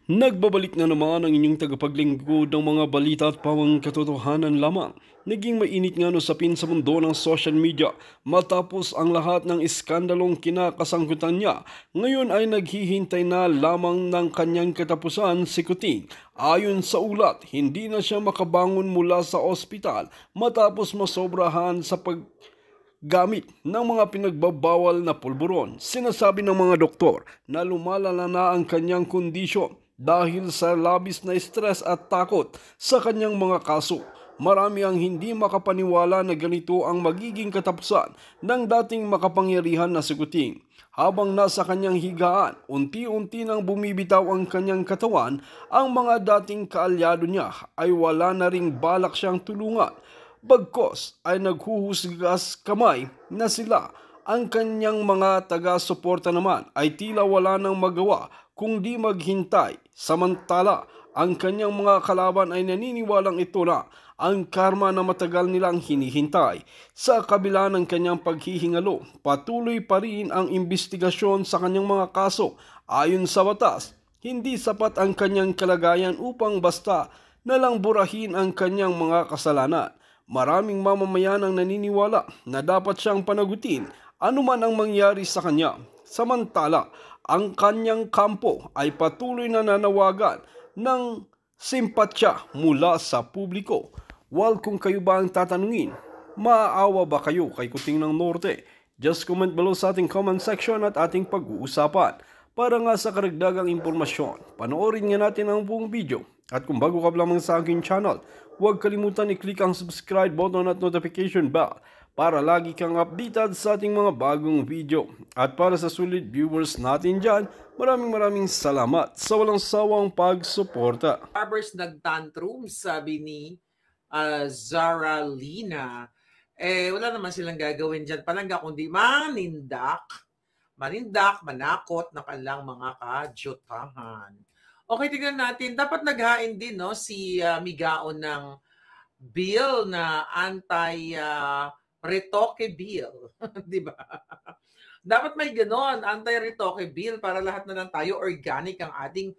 Nagbabalik na naman ang inyong tagapaglingkod ng mga balita at pawang katotohanan lamang. Naging mainit nga no sapin sa mundo ng social media matapos ang lahat ng iskandalong kinakasangkutan niya. Ngayon ay naghihintay na lamang ng kanyang katapusan si Kuting. Ayon sa ulat, hindi na siya makabangon mula sa ospital matapos masobrahan sa gamit ng mga pinagbabawal na pulburon. Sinasabi ng mga doktor na lumalala na ang kanyang kondisyon dahil sa labis na stress at takot sa kanyang mga kaso. Marami ang hindi makapaniwala na ganito ang magiging katapusan ng dating makapangyarihan na si Kuting. Habang nasa kanyang higaan, unti-unti nang bumibitaw ang kanyang katawan, ang mga dating kaalyado niya ay wala na ring balak siyang tulungan. Bagkos ay naghuhusgas kamay na sila. Ang kanyang mga taga-suporta naman ay tila wala nang magawa kundi maghintay. Samantala, ang kanyang mga kalaban ay naniniwalang ito na ang karma na matagal nilang hinihintay. Sa kabila ng kanyang paghihingalo, patuloy pa rin ang imbestigasyon sa kanyang mga kaso. Ayon sa batas, hindi sapat ang kanyang kalagayan upang basta nalang burahin ang kanyang mga kasalanan. Maraming mamamayan ang naniniwala na dapat siyang panagutin anuman ang mangyari sa kanya. Samantala, ang kanyang kampo ay patuloy na nanawagan ng simpatya mula sa publiko. While kung kayo ba ang tatanungin, maaawa ba kayo kay Kuting ng Norte? Just comment below sa ating comment section at ating pag-uusapan. Para nga sa karagdagang impormasyon, panoorin nga natin ang buong video. At kung bago ka lamang sa aking channel, huwag kalimutan i-click ang subscribe button at notification bell para lagi kang updated sa ating mga bagong video. At para sa sulit viewers natin dyan, maraming salamat sa walang sawang pagsuporta. Barbers nagtantrum, sabi ni Zara Lina. Wala naman silang gagawin dyan palangga kundi manindak, manakot ng kanilang mga kadyutahan. Okay, tignan natin. Dapat naghain din no, si Migaon ng bill na anti-retoke bill. Di ba? Dapat may ganon, anti-retoke bill para lahat na lang tayo organic ang ating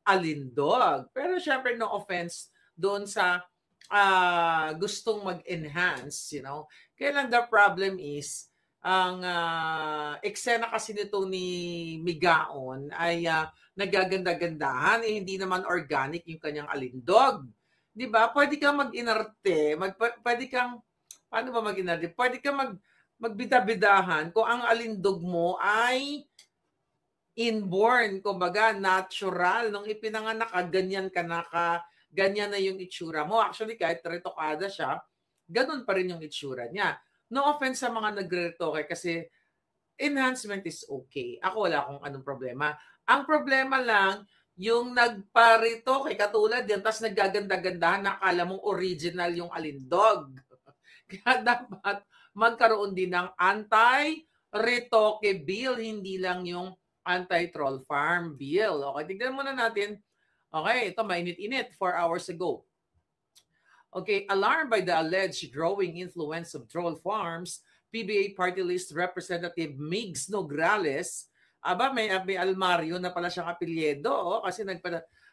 alindog. Pero syempre no offense doon sa gustong mag-enhance, you know. Kaya lang the problem is, ang eksena kasi nito ni Migaon ay nagaganda-gandahan, hindi naman organic yung kanyang alindog. 'Di ba? Pwede kang mag-inarte, pwede kang paano ba mag-inarte? Pwede kang magbida-bidahan kung ang alindog mo ay inborn, kumbaga natural nung ipinanganak ka, ganyan na yung itsura mo. Actually, kahit retokada siya, ganun pa rin yung itsura niya. No offense sa mga nagre-retoke kasi enhancement is okay. Ako wala akong anong problema. Ang problema lang, yung nagpa-retoke, katulad yan, tapos naggaganda-gandahan, nakala mong original yung alindog. Kaya dapat magkaroon din ng anti-retoke bill, hindi lang yung anti-troll farm bill. Okay, tignan muna natin. Okay, ito mainit-init 4 hours ago. Okay, alarmed by the alleged growing influence of troll farms, PBA Party List Representative Migs Nograles, may almaryo na pala siyang apelyido, kasi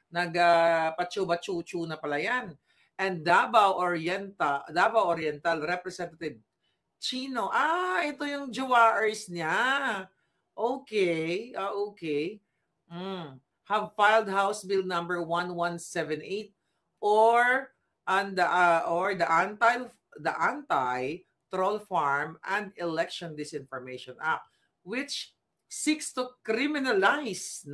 nagpachuba-chuchu na pala yan. And Davao Oriental Representative Chino, ito yung Jawaers niya. Okay, okay. Have filed House Bill number 1178 or the anti-troll farm and election disinformation act, which seeks to criminalize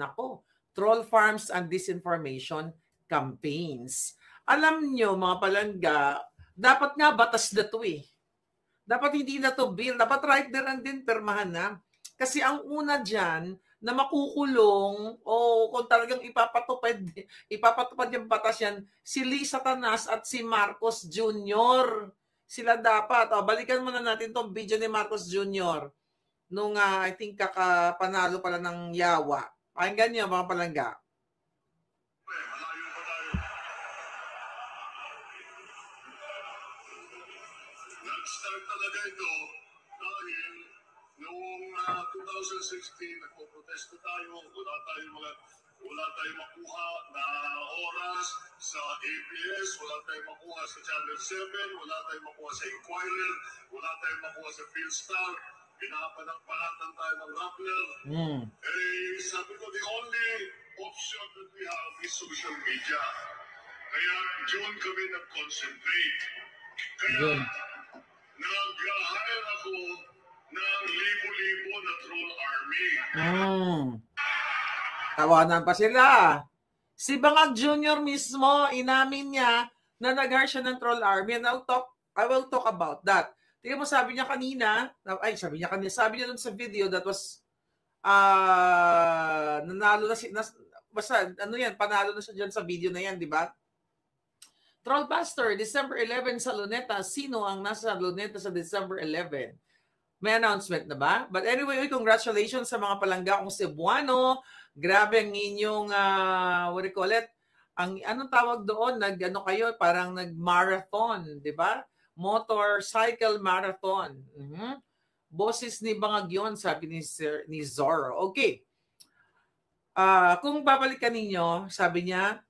troll farms and disinformation campaigns. Alam nyo mga palangga, dapat nga batas na to eh. Dapat hindi na to bill, dapat right there and then permahan na. Kasi ang una dyan na makukulong o kung talagang ipapatupad yung batas yan, si Lee Satanas at si Marcos Jr. Sila dapat. Balikan muna natin tong video ni Marcos Jr. Nung I think kakapanalo pala ng Yawa. Pakinggan niyo mga palangga. Nag-start talaga ito dahil noong 2016, nagpo-protesto tayo, wala tayong mga wala tayong makuha na oras sa ABS, wala tayong makuha sa Channel 7, wala tayong makuha sa Inquirer, wala tayong makuha sa Philstar, pinapanagpanatan tayo ng Rappler. Eh, sabi ko, the only option that we have is social media. Kaya doon kami nag-concentrate. Kaya nag-hire ako ng libo-libo na troll army. Tawanan pa sila. Si Bangag Jr. mismo, inamin niya na nag-hire siya ng troll army. And I will talk about that. Tingnan mo, sabi niya kanina, sabi niya dun sa video that was, nanalo na basta, panalo na siya dyan sa video na yan, di ba? Trollbuster, December 11 sa Luneta. Sino ang nasa Luneta sa December 11? May announcement na ba? But anyway, congratulations sa mga palangga kong Cebuano. Grabe ang inyong, what do you call it? Anong tawag doon? Kayo, parang nag-marathon, di ba? Motorcycle marathon. Boses ni Bangag yun, sabi ni Zorro. Okay. Kung babalikan ninyo, sabi niya,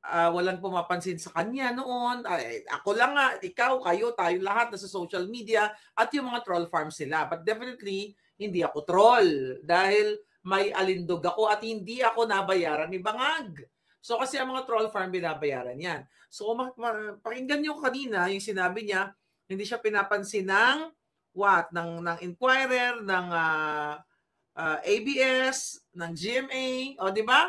walang pumapansin sa kanya noon. Ako lang nga, ikaw, kayo, tayo lahat nasa social media at yung mga troll farms sila. But definitely, hindi ako troll dahil may alindog ako at hindi ako nabayaran ni Bangag. So kasi ang mga troll farm binabayaran yan. So pakinggan nyo kanina yung sinabi niya, hindi siya pinapansin ng Inquirer, ng ABS, ng GMA, o di ba?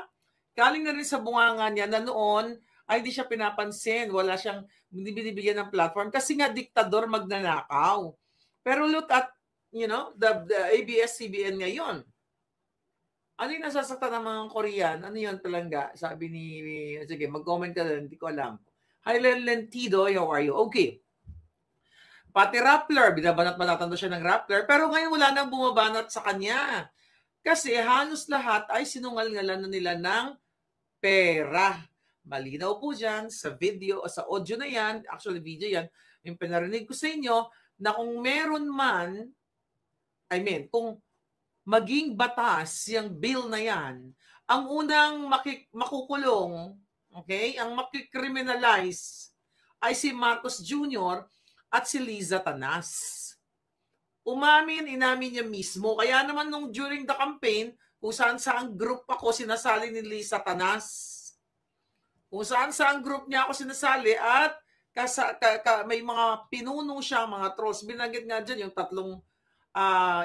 Galing na rin sa bunganga niya na noon ay hindi siya pinapansin. Wala siyang binibigyan ng platform kasi nga diktador magnanakaw. Pero look at, the ABS-CBN ngayon. Ano yung nasasaktan ng mga Korean? Ano yun, palangga? Sabi sige, mag-comment ka lang, hindi ko alam. Hi, Lentido, how are you? Okay. Pati Rappler, binabanat-banatan siya ng Rappler, pero ngayon wala nang bumabanat sa kanya. Kasi halos lahat ay sinungal-ngalan na nila ng pera. Malinaw po dyan sa video o sa audio na yan, actually video yan, yung pinarinig ko sa inyo, na kung meron man, kung maging batas yung bill na yan, ang unang makukulong, okay, ang makikriminalize ay si Marcos Jr. at si Liza Tanas. Inamin niya mismo. Kaya naman during the campaign, kung saan group ako sinasali ni Liza Tanas. Kung saan group niya ako sinasali at may mga pinuno siya, mga trolls. Binanggit nga dyan yung tatlong,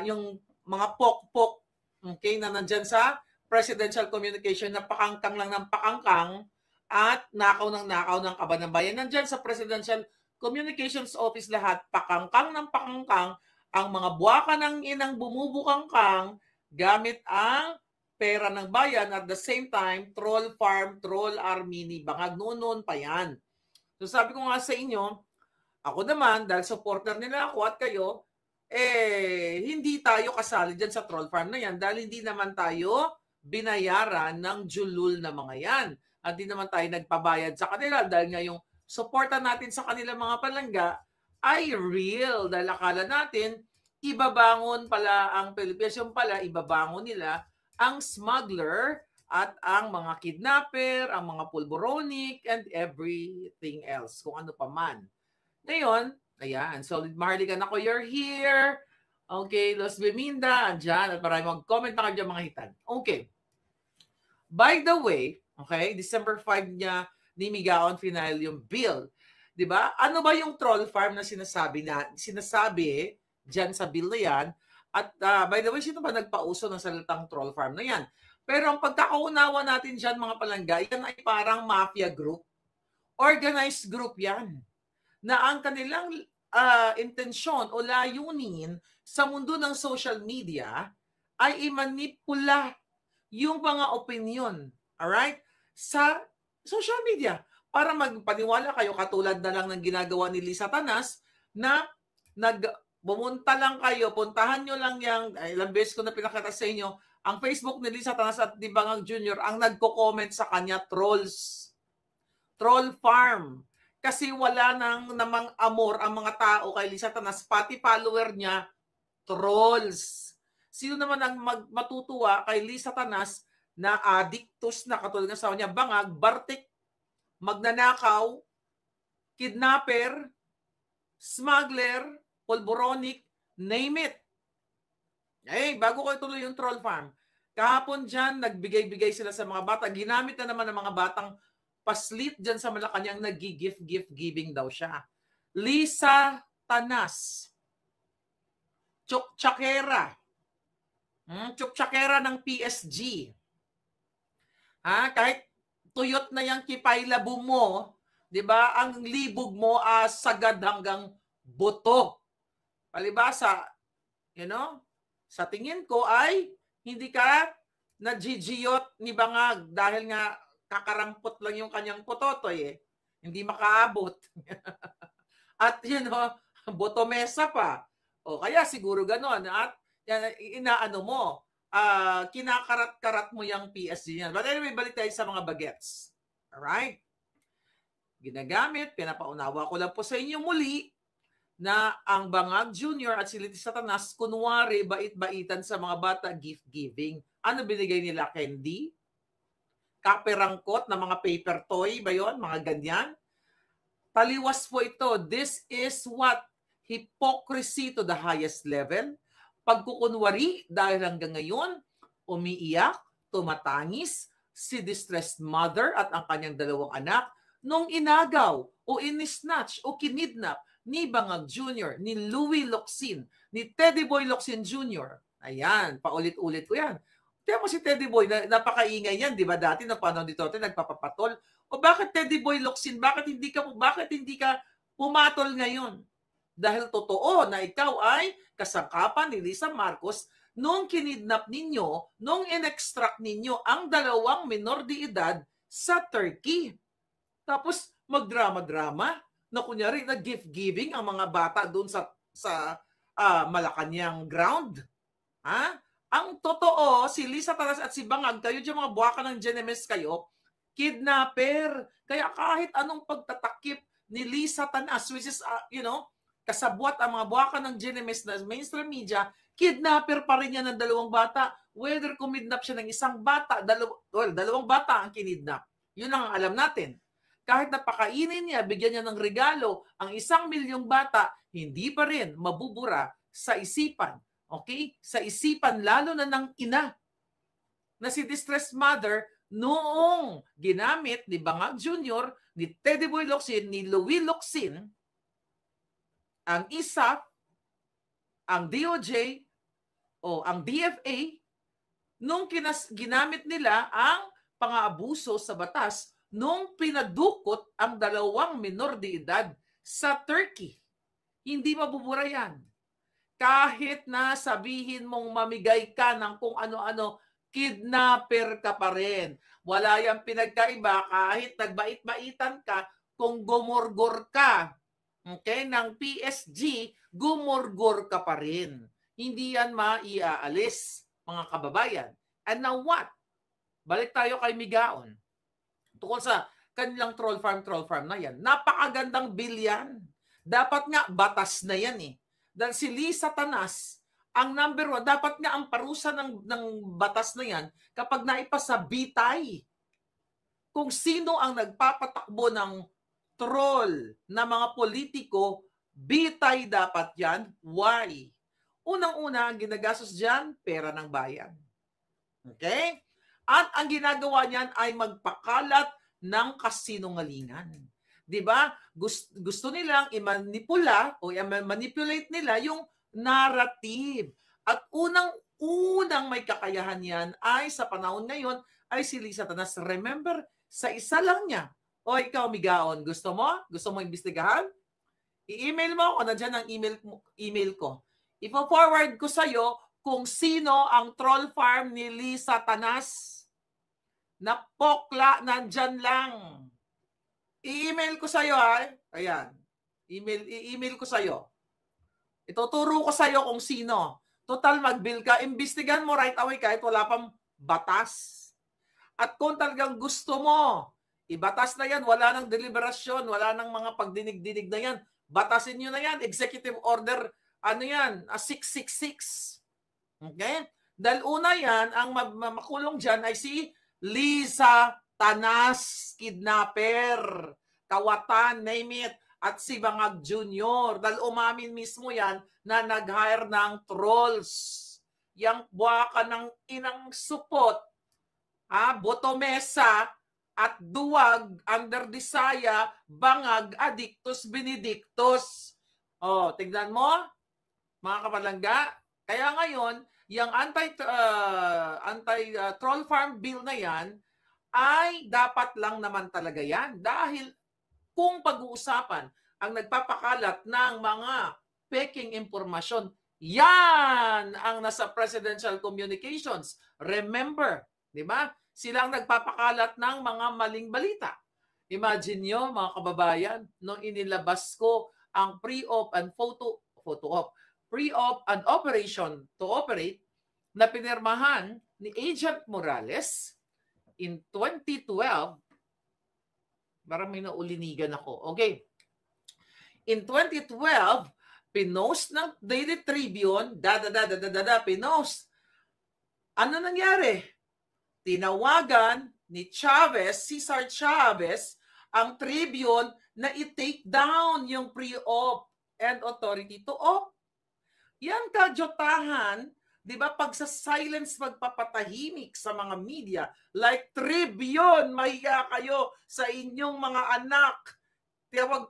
yung mga pok-pok, okay, na nandyan sa presidential communication na pakangkang lang ng pakangkang at nakaw ng Kaban ng Bayan. Nandyan sa presidential communications office lahat, pakangkang ng pakangkang, ang mga buwaka ng inang bumubukangkang gamit ang pera ng bayan at the same time, troll farm, troll army ni Bangag. Noon pa yan. So sabi ko nga sa inyo, ako naman, dahil supporter nila ako at kayo, hindi tayo kasali dyan sa troll farm na yan dahil hindi naman tayo binayaran ng julul na mga yan. At hindi naman tayo nagpabayad sa kanila dahil nga yung suporta natin sa kanila mga palangga ay real. Dahil akala natin, ibabangon pala ang Pilipinas. Yung pala, ibabangon nila ang smuggler at ang mga kidnapper, ang mga pulboronic, and everything else. Kung ano pa man. Ngayon, ayan, Solid Maharlika ako, you're here. Okay, Los Beminda, andyan. At marami mag-comment na kayo dyan, mga hitan. Okay. By the way, okay, December 5 niya, nimigaon final yung bill. Diba? Ano ba yung troll farm na sinasabi dyan sa bill na yan? At by the way, sino ba nagpauso ng salitang troll farm na yan? Pero ang pagkakaunawa natin dyan, mga palangga, yan ay parang mafia group. Organized group yan. Na ang kanilang intensyon o layunin sa mundo ng social media ay imanipula yung mga opinion, alright, sa social media para magpaniwala kayo katulad na lang ng ginagawa ni Liza Tanas na bumunta lang kayo, puntahan nyo lang yung, ilang beses ko na pinakita sa inyo, ang Facebook ni Liza Tanas at ni Bangag Jr. ang nagko-comment sa kanya, trolls. Troll farm. Kasi wala namang amor ang mga tao kay Liza Tanas, pati follower niya, trolls. Sino naman ang matutuwa kay Liza Tanas na addictus na katulad ng asawa niya, bangag, bartik, magnanakaw, kidnapper, smuggler, pulboronic, name it. Bago ko ituloy yung troll farm, kahapon dyan, nagbigay-bigay sila sa mga bata. Ginamit na naman ng mga batang paslit dyan sa Malacanang, nag-gift giving daw siya. Lisa Tanas, Chukchakera, Chukchakera ng PSG. Kahit tuyot na yung kipailabo mo, di ba, ang libog mo sagad hanggang buto. Palibasa, sa tingin ko ay hindi ka na-gigiyot ni bangag dahil nga kakarampot lang yung kanyang pototoy Hindi makaabot. At botomesa pa. O kaya siguro gano'n. At inaano mo, kinakarat-karat mo yung PSG niyan. But anyway, balik tayo sa mga bagets. Alright? Ginagamit, pinapaunawa ko lang po sa inyo muli na ang Bangag Jr. at si Lisa Tanas, kunwari, bait-baitan sa mga bata, gift-giving. Ano binigay nila? Candy? Kaperangkot na mga paper toy ba yun? Mga ganyan? Taliwas po ito. This is what? Hypocrisy to the highest level. Pagkukunwari dahil hanggang ngayon, umiiyak, tumatangis, si distressed mother at ang kanyang dalawang anak nung inagaw o inisnatch o kinidnap ni Bangag Jr., ni Louie Locsin, ni Teddy Boy Locsin Jr. Ayan, paulit-ulit ko yan. Tiyan mo si Teddy Boy, napakaingay yan, di ba dati ng panahon dito, nagpapapatol. O bakit Teddy Boy Locsin? Bakit hindi ka pumatol ngayon? Dahil totoo na ikaw ay kasangkapan ni Lisa Marcos nung kinidnap ninyo, nung in-extract ninyo ang dalawang minor de edad sa Turkey. Tapos magdrama-drama na kunyari na gift-giving ang mga bata doon sa Malacanang ground. Ang totoo, si Lisa Tanas at si Bangag, kayo dyan mga buwaka ng Genemes kayo, kidnapper. Kaya kahit anong pagtatakip ni Lisa Tanas, which is, kasabwat ang mga buwaka ng Genemes na mainstream media, kidnapper pa rin yan ng dalawang bata. Whether kumidnap siya ng isang bata, dalawang bata ang kinidnap. Yun ang alam natin. Kahit napakainin niya, bigyan niya ng regalo ang 1,000,000 bata, hindi pa rin mabubura sa isipan. Okay? Sa isipan lalo na ng ina na si distressed mother noong ginamit ni Bangag Jr., ni Teddy Boy Locsin, ni Louie Locsin, ang ISAF, ang DOJ, o ang DFA, nung ginamit nila ang pang-aabuso sa batas nung pinadukot ang dalawang minor de edad sa Turkey. Hindi mabubura yan. Kahit na sabihin mong mamigay ka ng kung ano-ano, kidnapper ka pa rin. Wala yung pinagkaiba kahit nagbait-baitan ka kung gumorgor ka. Okay? Ng PSG, gumorgor ka pa rin. Hindi yan maiaalis, mga kababayan. And now what? Balik tayo kay Migaon. Tukol sa kanilang troll farm na yan. Napakagandang bill yan. Dapat nga, batas na yan Dahil si Lisa Tanas, ang number 1, dapat nga ang parusa ng batas na yan kapag naipasa bitay. Kung sino ang nagpapatakbo ng troll na mga politiko, bitay dapat yan. Why? Unang-una, ang ginagastos dyan, pera ng bayan. Okay? At ang ginagawa niyan ay magpakalat ng kasinungalingan. 'Di ba? Gusto nilang i-manipula o i-manipulate nila yung narrative. At unang may kakayahan yan ay sa panahon ngayon ay si Lisa Tanas. Remember, sa isa lang niya. O ikaw, Migaon, gusto mo? Gusto mo imbestigahan? I-email mo ako, nandiyan ang email ko. Ipo-forward ko sa'yo kung sino ang troll farm ni Lisa Tanas. Napokla, nandyan lang. I-email ko sa'yo Ayan. I-email ko sa'yo. Ituturo ko sa'yo kung sino. Total, mag-bill ka. Imbestigahan mo right away kahit wala pang batas. At kung talagang gusto mo, ibatas na yan. Wala nang deliberasyon. Wala nang mga pagdinig-dinig na yan. Batasin nyo na yan. Executive order, 666. Okay? Dahil una yan, ang makulong dyan ay si Lisa Tanas, kidnapper, Kawatan, name it, at si Bangag Jr. Dahil umamin mismo yan na nag-hire ng trolls. Yang buwaka ng inang supot, Botomesa, at duwag, under Disaya, Bangag, Adictus, Benedictus. Tignan mo, mga kapalangga. Kaya ngayon, yung anti-troll farm bill na yan, ay dapat lang naman talaga yan. Dahil kung pag-uusapan ang nagpapakalat ng mga peking impormasyon, yan ang nasa presidential communications. Remember, di ba? Sila ang nagpapakalat ng mga maling balita. Imagine nyo, mga kababayan, nung inilabas ko ang pre-op and photo-op, pre-op and operation to operate na pinirmahan ni Agent Morales in 2012. Parang may naulinigan ako. Okay. In 2012, pinost ng Daily Tribune, pinost. Ano nangyari? Tinawagan ni Chavez, Cesar Chavez, ang Tribune na i-take down yung pre-op and authority to op. Yan kadyotahan, di ba, pag sa silence magpapatahimik sa mga media, like Tribune, mahiya kayo sa inyong mga anak.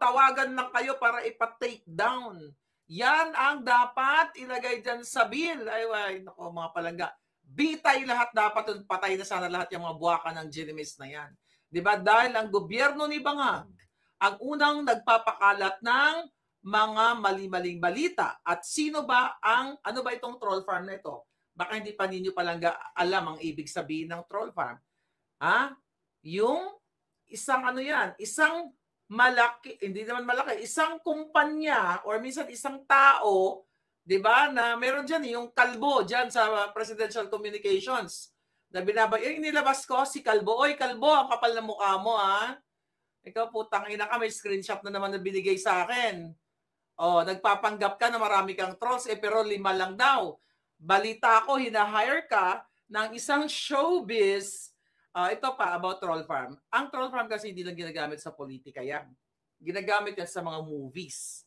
Tawagan lang kayo para ipa-take down. Yan ang dapat ilagay dyan sa bill. Ay, nako mga palangga. Bitay lahat dapat, patay na sana lahat yung mga buwaka ng Ginimis na yan. Di ba? Dahil ang gobyerno ni Bangag, ang unang nagpapakalat ng mga mali-maling balita. At sino ba ano ba itong troll farm na ito? Baka hindi pa ninyo palangga alam ang ibig sabihin ng troll farm. Yung isang isang malaki, hindi naman malaki, isang kumpanya or minsan isang tao, di ba, na meron dyan yung kalbo dyan sa presidential communications. Na yung inilabas ko, si Kalbo. Oy, Kalbo, ang kapal na mukha mo, Ikaw, putang ina ka, may screenshot na naman na binigay sa akin. Nagpapanggap ka na marami kang trolls, pero 5 lang daw. Balita ko, hinahire ka ng isang showbiz. Ito pa, about troll farm. Ang troll farm kasi hindi lang ginagamit sa politika yan. Ginagamit yan sa mga movies.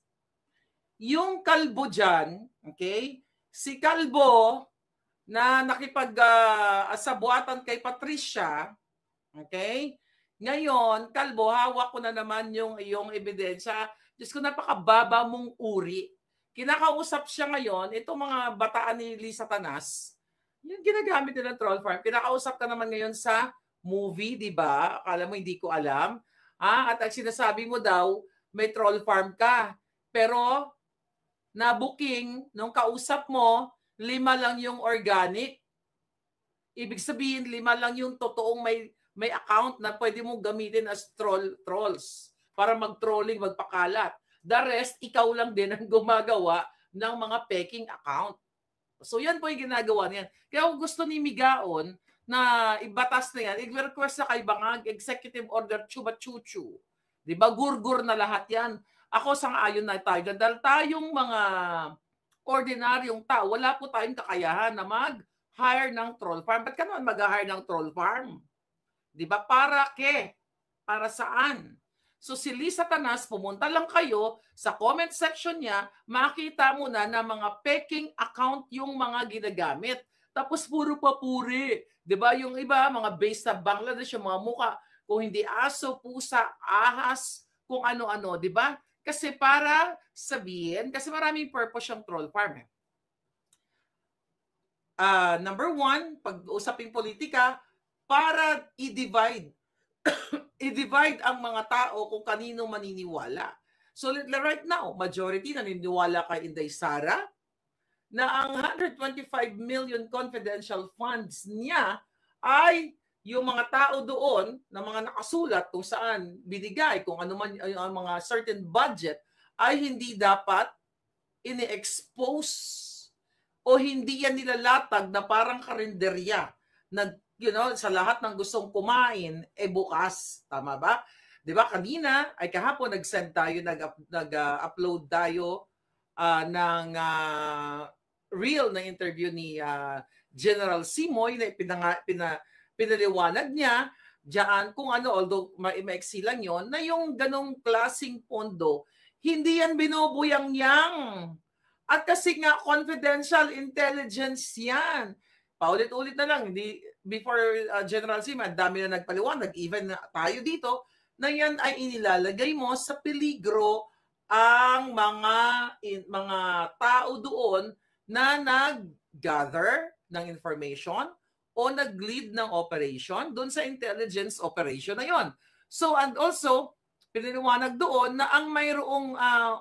Yung Kalbo dyan, okay, si Kalbo na nakipag-asabuatan kay Patricia, okay, ngayon, Kalbo, hawak ko na naman yung iyong ebidensya. Diyos ko, napakababa mong uri. Kinakausap siya ngayon, itong mga bataan ni Lisa Tanas, yung ginagamit nila troll farm. Kinakausap ka naman ngayon sa movie, di ba? Akala mo hindi ko alam. At ang sinasabi mo daw, may troll farm ka. Pero, na-booking, nung kausap mo, 5 lang yung organic. Ibig sabihin, 5 lang yung totoong may account na pwede mong gamitin as trolls para mag-trolling, magpakalat. The rest, ikaw lang din ang gumagawa ng mga peking account. So yan po yung ginagawa niyan. Kaya kung gusto ni Migaon na ibatas na yan, i-request na kay Bangag, Executive Order Chuba-Chuchu. Diba? Gurgur na lahat yan. Ako sang-ayon na tayo. Dahil tayong mga ordinaryong tao, wala po tayong kakayahan na mag-hire ng troll farm. Ba't ka naman mag-hire ng troll farm? Diba? Para saan? So si Lisa Tanas, pumunta lang kayo sa comment section niya, makita mo na mga peking account yung mga ginagamit. Tapos puro papuri. Diba? Yung iba, mga based sa Bangladesh, yung mga muka, kung hindi aso, pusa, ahas, kung ano-ano. Diba? Kasi para sabihin, kasi maraming purpose yung troll farm. Number 1, pag-usaping politika, para i-divide ang mga tao kung kanino maniniwala. So right now, majority naniniwala kay Inday Sara na ang 125 million confidential funds niya ay yung mga tao doon na mga nakasulat kung saan binigay, kung ano man ang mga certain budget ay hindi dapat ini-expose o hindi yan nilalatag na parang karinderya na sa lahat ng gustong kumain, bukas. Tama ba? Di ba? Kanina, kahapon nag-send tayo, nag-upload tayo ng real na interview ni General Simoy na pinaliwanag niya diyan kung ano, although maiksi lang yon, na yung ganong klaseng pondo, hindi yan binubuyang-yang. At kasi nga confidential intelligence yan. Paulit-ulit na lang, before General Simoy, dami na nagpaliwanag, even tayo dito, na yan ay inilalagay mo sa peligro ang mga tao doon na nag-gather ng information o nag-lead ng operation doon sa intelligence operation na yon. So, and also, piniliwanag doon na ang mayroong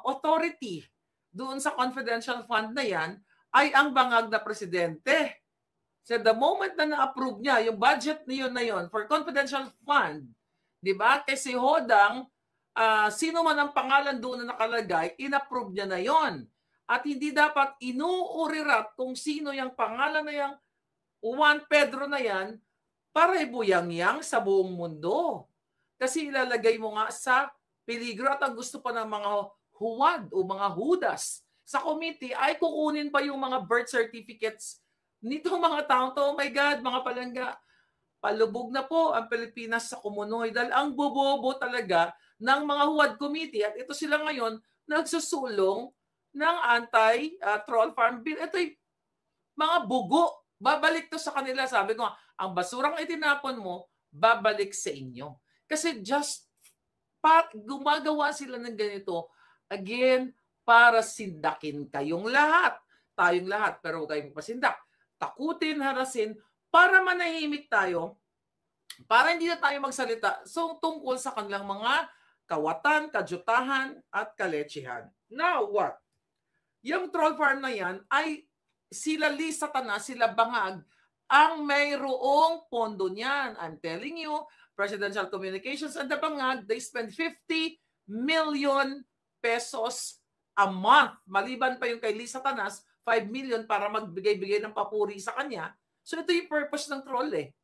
authority doon sa confidential fund na yan ay ang bangag na presidente. So, the moment na na-approve niya yung budget na yon for confidential fund, di ba? Kasi hodang, sino man ang pangalan doon na nakalagay, in-approve niya na yon. At hindi dapat inuurirat kung sino yung pangalan na yung Juan Pedro na yan para ibuyang-yang sa buong mundo. Kasi ilalagay mo nga sa peligro at ang gusto pa ng mga huwad o mga hudas sa committee ay kukunin pa yung mga birth certificates nitong mga taong to. Oh my God, mga palangga, palubog na po ang Pilipinas sa kumunoy dahil ang bobobo talaga ng mga huwad committee at ito sila ngayon nagsusulong ng anti-troll farm bill. Ito'y mga bugo. Babalik to sa kanila. Sabi ko, ang basurang itinapon mo, babalik sa inyo. Kasi gumagawa sila ng ganito, again, para sindakin kayong lahat. Tayong lahat, pero huwag kayong pasindak. Takutin, harasin, para manahimik tayo, para hindi na tayo magsalita tungkol sa kanilang mga kawatan, kajutahan, at kalechihan. Now, what? Yung troll farm na yan ay sila Lisa Tanas, sila Bangag, ang mayroong pondo niyan. I'm telling you, Presidential Communications and the Bangag, they spend 50 million pesos a month. Maliban pa yung kay Lisa Tanas, 5 million para magbigay-bigay ng papuri sa kanya. So ito yung purpose ng troll eh.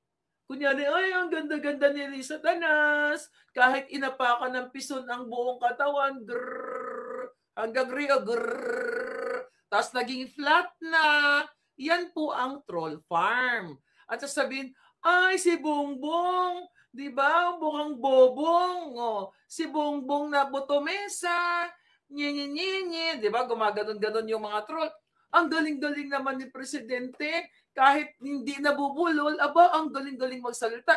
Kunyari, ay, ang ganda-ganda ni Lisa Tanas. Kahit inapakan ng pison ang buong katawan, grrrr, hanggang rio, grrrr, tapos naging flat na. Yan po ang troll farm. At sasabihin, ay, si Bongbong, di ba? Bukang bobong. Oh, si Bongbong na botomesa. Nye, di ba? Gumaganon-ganon yung mga troll. Ang galing-galing naman ni Presidente. Kahit hindi nabubulol, aba, ang galing-galing magsalita.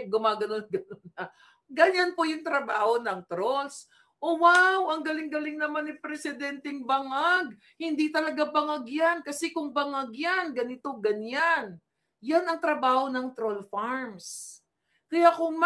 Gumaganon-ganon na. Ganyan po yung trabaho ng trolls. Oh wow, ang galing-galing naman ni Presidenteng Bangag. Hindi talaga bangag yan. Kasi kung bangag yan, ganito, ganyan. Yan ang trabaho ng troll farms. Kaya kung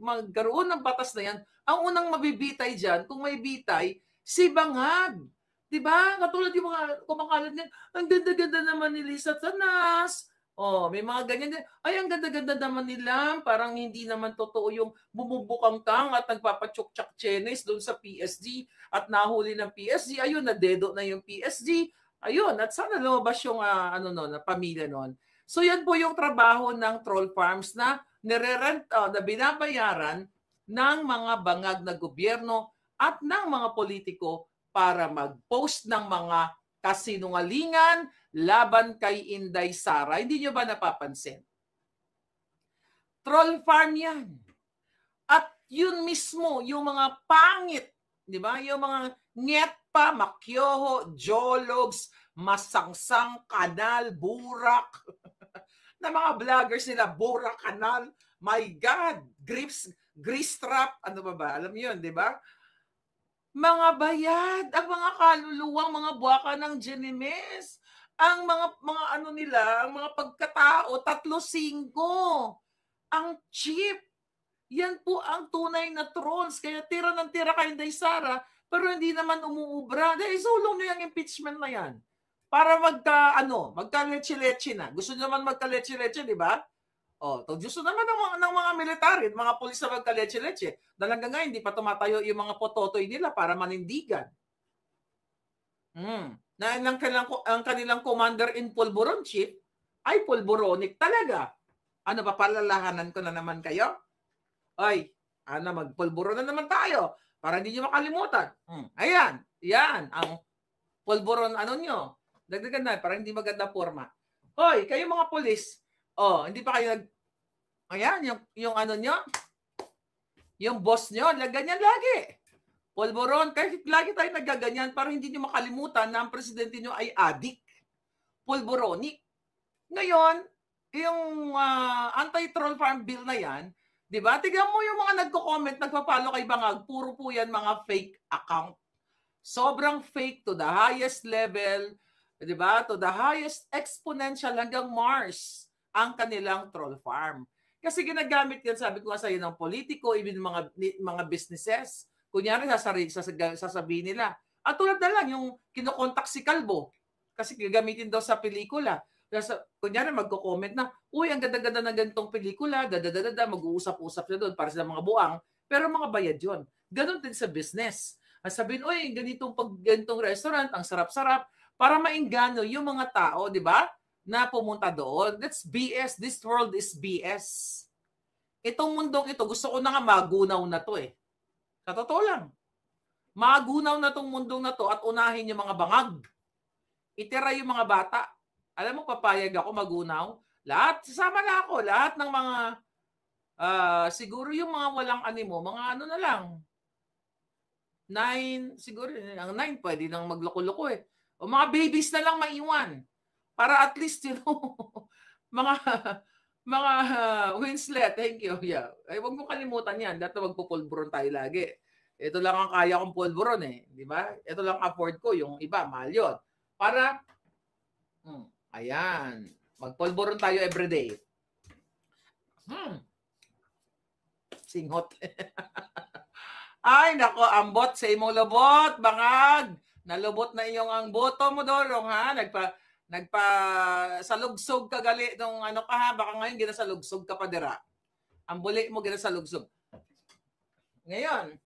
magkaroon ng batas na yan, ang unang mabibitay dyan, kung may bitay, si Bangag. Diba? Katulad yung mga kumakalat niyan, ang ganda-ganda naman ni Lisa Tanas. Oh, may mga ganyan din. Ay, ang ganda-ganda naman nila. Parang hindi naman totoo yung bumubukang-kang at nagpapatsuk-tsak chenes doon sa PSG at nahuli ng PSG. Ayun, nadedo na yung PSG. Ayun, at sana lumabas yung na pamilya noon. So yan po yung trabaho ng troll farms na nire-rent, na binabayaran ng mga bangag na gobyerno at ng mga politiko para mag-post ng mga kasinungalingan laban kay Inday Sara. Hindi nyo ba napapansin? Troll farm yan. At yun mismo, yung mga pangit, di ba? Yung mga Nyetpa, Makyoho, Jologs, Masangsang, Kanal, Burak, na mga vloggers nila, Burak, Kanal, my God, Grease Trap, ano ba? Alam niyo yun, di ba? Mga bayad, ang mga kaluluwang mga buwaka ng Genimes, ang mga ano nila, ang mga pagkatao, 3-5. Ang cheap. Yan po ang tunay na trolls. Kaya tira ng tira kay Inday Sara, pero hindi naman umuubra. Dahil sulong nyo yung impeachment na yan. Para magka-leche-leche na. Gusto nyo naman magka-leche-leche, di ba? Oh, gusto naman ng mga military, mga pulis na magka-leche-leche. Dahil hanggang ngayon, hindi pa tumatayo yung mga pototoy nila para manindigan. Na ang kanilang commander in Polvoron chief ay Polvoronic talaga. Ano ba, palalahanan ko na naman kayo? Ay, magpolvoron na naman tayo para hindi nyo makalimutan. Ayan, ang Polvoron nyo. Dagdagan na, para hindi maganda forma. Hoy, kayo mga pulis, hindi pa kayo ayan, yung ano nyo, yung boss nyo, ganyan lagi. Polvoron, kahit lagi tayo nagaganyan para hindi nyo makalimutan na ang presidente nyo ay adik. Polvoronic. Ngayon, yung anti-troll farm bill na yan, di ba? Tignan mo yung mga nagko-comment, nagpa-follow kay Bangag, puro po yan mga fake account. Sobrang fake to the highest level, di ba? To the highest exponential hanggang Mars ang kanilang troll farm. Kasi ginagamit yan, sabi ko nga sa'yo, ng politiko, even mga businesses. Kunyari, sasabihin nila. At tulad na lang, yung kinokontak si Calvo, kasi gagamitin daw sa pelikula. Kunyari, magko-comment na, uy, ang ganda-ganda ng ganitong pelikula, mag-uusap-usap na doon para sa mga buang, pero mga bayad yun. Ganon din sa business. Sabihin, uy, ganitong restaurant, ang sarap-sarap, para maingganyo yung mga tao, di ba? Na pumunta doon. That's BS. This world is BS. Itong mundong ito, gusto ko na nga magunaw na to eh. Sa totoo lang. Magunaw na tong mundong na to at unahin yung mga bangag. Itira yung mga bata. Alam mo, papayag ako magunaw. Lahat, sasama na ako. Lahat ng mga, siguro yung mga walang animo, mga ano na lang. 9, siguro, ang 9, pwede nang magloko-loko eh. O mga babies na lang maiwan. Para at least, mga Winslet, thank you. Yeah. Ay, wag mo kalimutan yan. Dito magpupulburon tayo lagi. Ito lang ang kaya kong pulburon eh. Di ba? Ito lang afford ko. Yung iba, mahal yun. Para, ayan. Magpulburon tayo everyday. Singhot. Ay, nako, ambot sa imong lubot, bangag. Nalubot na iyong ang boto mo, Dorong, ha? Salugsog ka gali nung ano ka ha, baka ngayon ginasalugsog ka pa dira. Ang buli mo ginasalugsog. Ngayon,